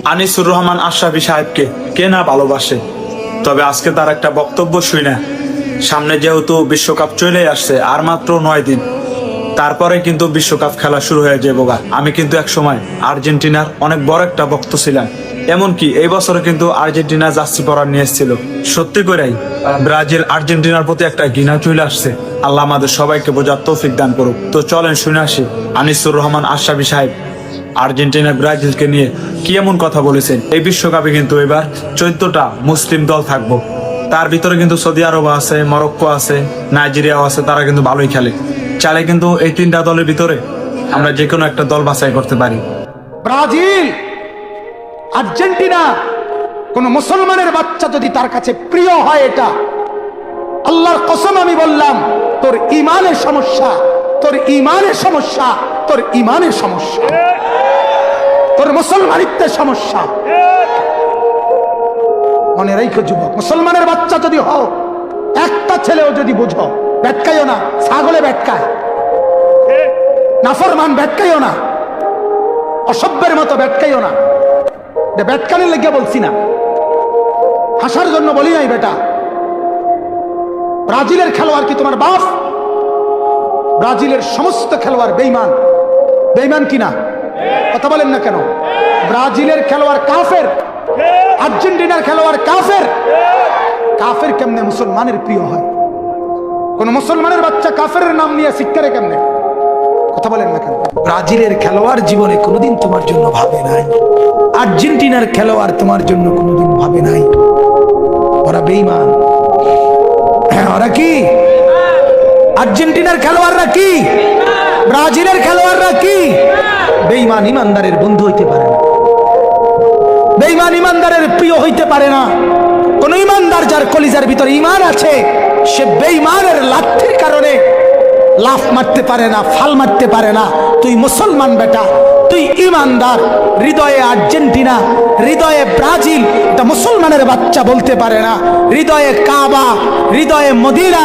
আনিসুর রহমান আশরাফী সাহেবকে কে না ভালোবাসে। তবে আজকে তার একটা বক্তব্য শুই না। সামনে যেহেতু বিশ্বকাপ চলে আসছে, আর মাত্র 9 দিন, তারপরে কিন্তু বিশ্বকাপ খেলা শুরু হয়ে যাবে। আমি কিন্তু এক সময় আর্জেন্টিনার অনেক বড় একটা ভক্ত ছিলাম। এমনকি এই বছরে কিন্তু আর্জেন্টিনা জার্সি পরা নিয়ে এসেছিল। সত্যি করেই ব্রাজিল আর্জেন্টিনার প্রতি একটা ঘৃণা চলে আসছে। আল্লাহ আমাদের সবাইকে বোঝার তৌফিক দান করুক। তো চলেন শুনে আসি আনিসুর রহমান আশরাফী সাহেব আর্জেন্টিনা ব্রাজিলকে নিয়ে কি এমন কথা বলেছেন। এই বিশ্বকাপে কিন্তু এবার 14টা মুসলিম দল থাকবো। তার ভিতরে কিন্তু সৌদি আরব আছে, মরক্কো আছে, নাইজেরিয়াও আছে। তারা কিন্তু ভালোই খেলে। চাইলে কিন্তু এই 3টা দলের ভিতরে আমরা যে কোনো একটা দল বাছাই করতে পারি। ব্রাজিল, আর্জেন্টিনা, কোন মুসলমানের বাচ্চা যদি তার কাছে প্রিয় হয়, এটা আল্লাহর কসম আমি বললাম, তোর ইমানের সমস্যা, তোর ইমানের সমস্যা, তোর ইমানের সমস্যা, তোর মুসলমানিত্বের সমস্যা। মনে রেখো যুবক, মুসলমানের বাচ্চা যদি হও, একটা ছেলেও যদি বুঝো, ব্যাটকাইও না। ছাগলে ব্যাটকায়, নাফরমান ব্যাটকাইও না, অসভ্যের মতো ব্যাটকাইও না। ব্যাটকানের লেগে বলছি না, হাসার জন্য বলি নাই বেটা। ব্রাজিলের খেলোয়াড় কি তোমার বাপ? ব্রাজিলের সমস্ত খেলোয়াড় বেঈমান। বেঈমান কিনা কথা বলেন না কেন? ব্রাজিলের খেলোয়াড় কাফের, আর্জেন্টিনার খেলোয়াড় কাফের। কাফের কেমনে মুসলমানের প্রিয় হয়? কোন মুসলমানের বাচ্চা কাফের নাম নিয়ে শিক্ষারে কেমনে? কথা বলেন না কেন? ব্রাজিলের খেলোয়াড় জীবনে কোনোদিন তোমার জন্য ভাবে নাই, আর্জেন্টিনার খেলোয়াড় তোমার জন্য কোনোদিন ভাবে নাই। ওরা বেঈমান। ওরা কি? আর্জেন্টিনার খেলোয়াড়রা কি? ব্রাজিলের খেলোয়াড়রা কি? বেঈমান ইমানদারের বন্ধু হইতে পারে না, বেঈমান ইমানদারের প্রিয় হইতে পারে না। কোন ইমানদার যার কলিজার ভিতরে ইমান আছে, সে বেঈমানের লাঠির কারণে লাফ মারতে পারে না, ফাল মারতে পারে না। তুই মুসলমান বেটা, তুই ইমানদার। হৃদয়ে আর্জেন্টিনা, হৃদয়ে ব্রাজিল, এটা মুসলমানের বাচ্চা বলতে পারে না। হৃদয়ে কাবা, হৃদয়ে মদিনা।